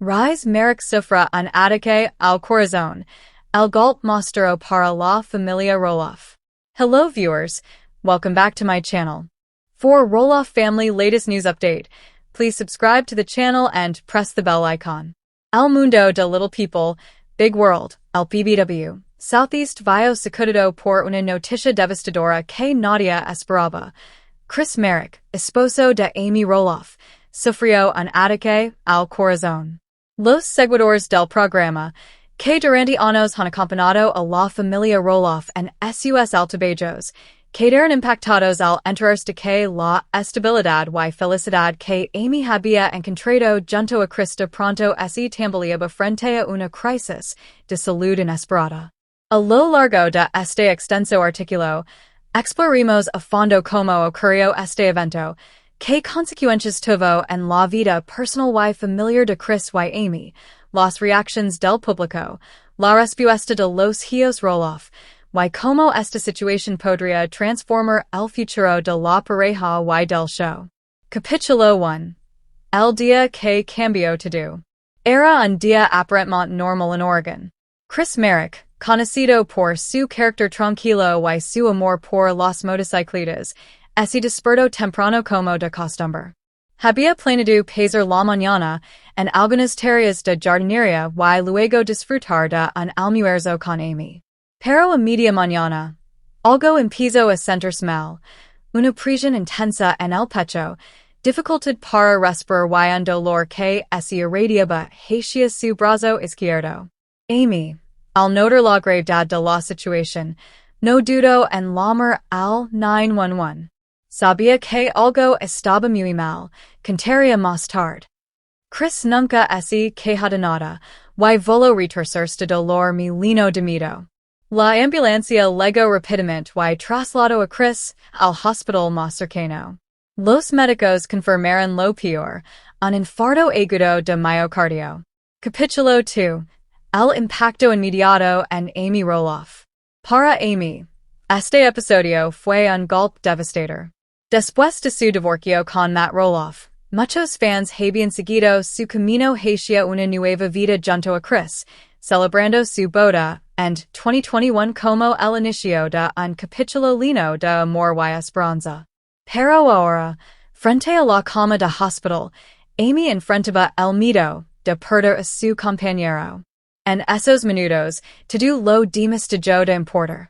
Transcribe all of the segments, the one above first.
HRIS MAREK Sufre en Ataque al Corazón, el Golpe Más Duro para la Familia Roloff. Hello viewers, welcome back to my channel. For Roloff family latest news update, please subscribe to the channel and press the bell icon. El Mundo de Little People, Big World, LPBW, Southeast Vio Sacudido por una noticia devastadora que nadie esperaba. HRIS MAREK, esposo de Amy Roloff, sufrió un ataque al corazón. Los seguidores del programa, que durante años han acompañado a la familia Roloff en sus altibajos, quedaron impactados al enterarse que la estabilidad y felicidad que Amy había encontrado junto a HRIS de pronto se tambaleaba frente a una crisis de salud inesperada. A lo largo de este extenso artículo, exploraremos a fondo cómo ocurrió este evento, qué consecuencias tuvo en la vida personal y familiar de HRIS y Amy, las reacciones del público, la respuesta de los hijos Roloff, y cómo esta situación podría transformar el futuro de la pareja y del show. Capítulo 1. El día que cambió todo. Era un día aparentemente normal en Oregon. HRIS MAREK, conocido por su carácter tranquilo y su amor por las motocicletas, se despertó temprano como de costumbre. Había planeado pasar la mañana en algunas tareas de jardinería y luego disfrutar de un almuerzo con Amy. Pero a media mañana, algo empezó a sentirse mal, una presión intensa en el pecho, dificultad para respirar y un dolor que se irradiaba hacia su brazo izquierdo. Amy, al notar la gravedad de la situación, no dudó en llamar al 911. Sabía que algo estaba muy mal, contaría más tarde. HRIS nunca se quejó de nada, y voló retorcerse de dolor muy lleno de miedo. La ambulancia llegó rápidamente y trasladó a HRIS al hospital más cercano. Los médicos confirmaron lo peor, un infarto agudo de miocardio. Capítulo 2. El impacto inmediato en Amy Roloff. Para Amy, este episodio fue un golpe devastador. Después de su divorcio con Matt Roloff, muchos fans habían seguido su camino hacia una nueva vida junto a HRIS, celebrando su boda en 2021 como el inicio de un capítulo lleno de amor y esperanza. Pero ahora, frente a la cama de hospital, Amy enfrentaba el miedo de perder a su compañero. En esos minutos, todo lo demás dejó de importar.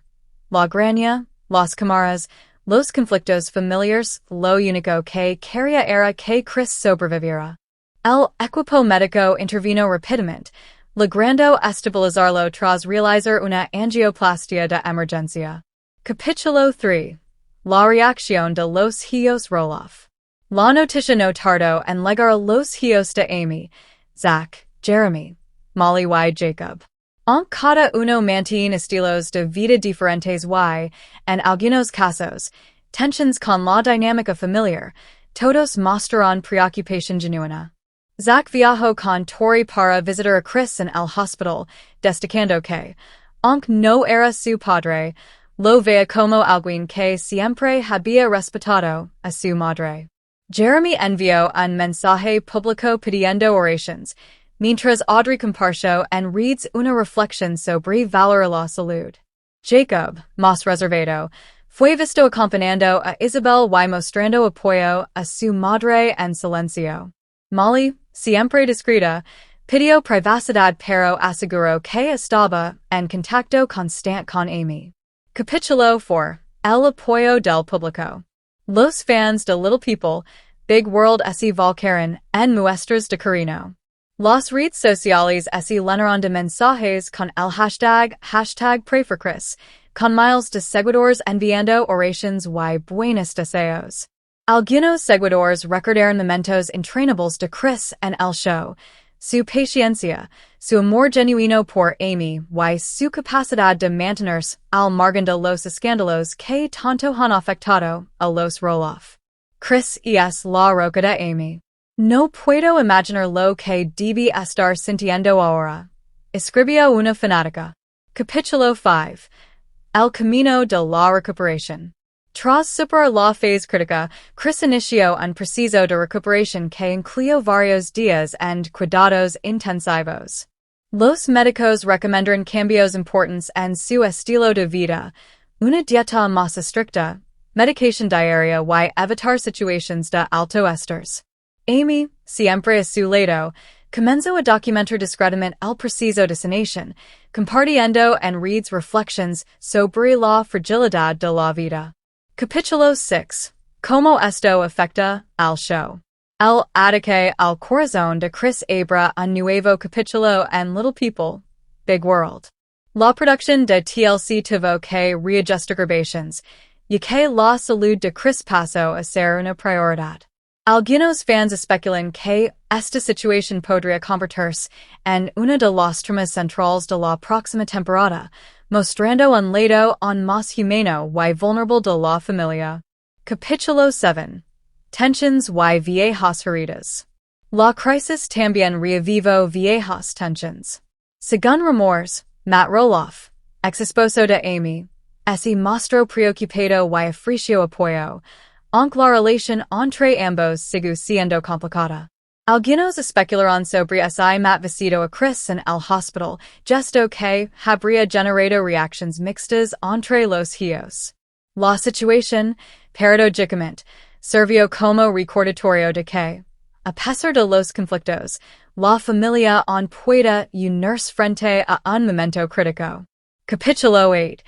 La graña, las cámaras, los conflictos familiares, lo único que quería era que HRIS sobreviviera. El equipo médico intervino rápidamente, logrando estabilizarlo tras realizar una angioplastia de emergencia. Capítulo 3. La reacción de los hijos Roloff. La noticia no tardó en llegar a los hijos de Amy, Zach, Jeremy, Molly y Jacob. En cada uno mantiene estilos de vida diferentes y, en algunos casos, tensions con la dinámica familiar, todos mostraron preocupación genuina. Zach viajó con Tori para visitar a HRIS en el hospital, destacando que, aunque no era su padre, lo veía como alguien que siempre había respetado a su madre. Jeremy envió un mensaje público pidiendo oraciones, mientras Audrey compartió en redes una reflexión sobre valorar la salud. Jacob, más reservado, fue visto acompañando a Isabel y mostrando apoyo a su madre en silencio. Molly, siempre discreta, pidió privacidad pero aseguró que estaba en contacto constante con Amy. Capítulo 4. El apoyo del público. Los fans de Little People, Big World se volcaron en muestras de cariño. Las redes sociales se llenaron de mensajes con el hashtag #PrayForChris, con miles de seguidores enviando oraciones y buenos deseos. Algunos seguidores recordaron momentos entrañables de HRIS en el show, su paciencia, su amor genuino por Amy y su capacidad de mantenerse al margen de los escándalos que tanto han afectado a los Roloff. HRIS es la roca de Amy. No puedo imaginar lo que debe estar sintiendo ahora, escribió una fanática. Capítulo 5. El camino de la recuperación. Tras super la fase crítica, Chris inicio un proceso de recuperación que incluyó varios días and cuidados intensivos. Los médicos recomendaron cambios importantes en su estilo de vida, una dieta más estricta, medication diaria y evitar situaciones de alto estrés. Amy, siempre a su lado, comenzó a documentar discretamente el proceso de sanación, compartiendo en redes reflections sobre la fragilidad de la vida. Capítulo 6. Cómo esto afecta al show. El Ataque al Corazón de Chris abra un nuevo capítulo en Little People, Big World. La producción de TLC tuvo que reajustar grabaciones, ya que la salud de Chris pasó a ser una prioridad. Algunos fans especulan que esta situación podría convertirse en una de las tramas centrales de la próxima temporada, mostrando un lado aún más humano y vulnerable de la familia. Capítulo 7. Tensions y viejas heridas. La crisis también reavivó viejas tensions. Según rumores, Matt Roloff, ex esposo de Amy, se mostró preocupado y ofreció apoyo, aunque la relación entre ambos sigue siendo complicada. Algunos especularon sobre si Matt visitó a Chris en el hospital, gesto que habría generado reacciones mixtas entre los hijos. La situación, paradójicamente, sirvió como recordatorio de que, a pesar de los conflictos, la familia aún puede unirse frente a un momento crítico. Capítulo 8.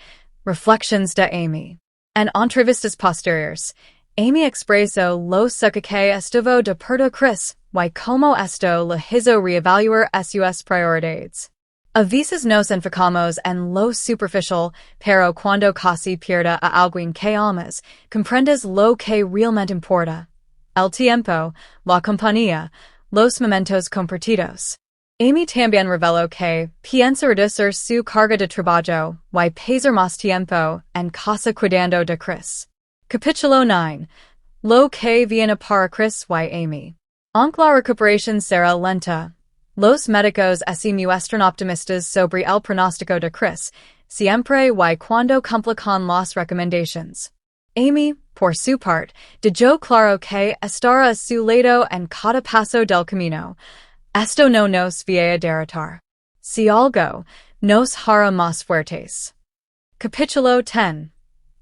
Reflections de Amy. En entrevistas posteriores, Amy expresó lo suque que estuvo de perder Chris y como esto le hizo reevaluar sus prioridades. A veces nos enfocamos en lo superficial, pero cuando casi pierde a alguien que amas, comprendes lo que realmente importa. El tiempo, la compañía, los momentos compartidos. Amy también reveló que piensa reducir su carga de trabajo y pasar más tiempo en casa cuidando de Chris. Capítulo 9. Lo que viene para Chris y Amy. Aunque la recuperación será lenta, los médicos se muestran optimistas sobre el pronóstico de Chris, siempre y cuando cumpla con las recomendaciones. Amy, por su parte, dejó claro que estará a su lado en cada paso del camino. Esto no nos va a derrotar. Si algo, nos hará más fuertes. Capítulo 10.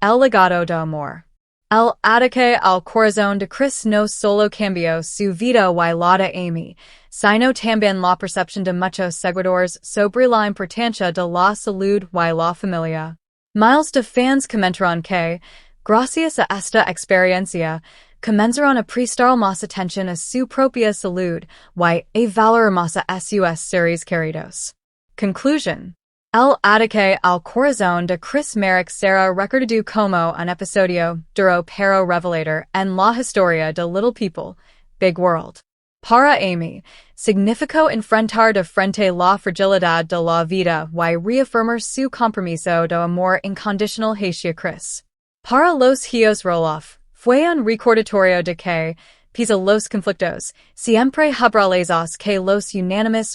El legado de amor. El Ataque al Corazón de Chris no solo cambió su vida y la de Amy, sino también la percepción de muchos seguidores sobre la importancia de la salud y la familia. Miles de fans comentaron que, gracias a esta experiencia, comenzaron a prestar más atención a su propia salud y a valorar más a sus seres queridos. Conclusion. El Ataque al Corazón de Chris Marek será recordado como un episodio duro pero revelador en la historia de Little People, Big World. Para Amy, significó enfrentar de frente la fragilidad de la vida y reafirmar su compromiso de amor incondicional hacia Chris. Para los hijos Roloff, fue un recordatorio de que, pese a los conflictos, siempre habrá lazos que los unánimos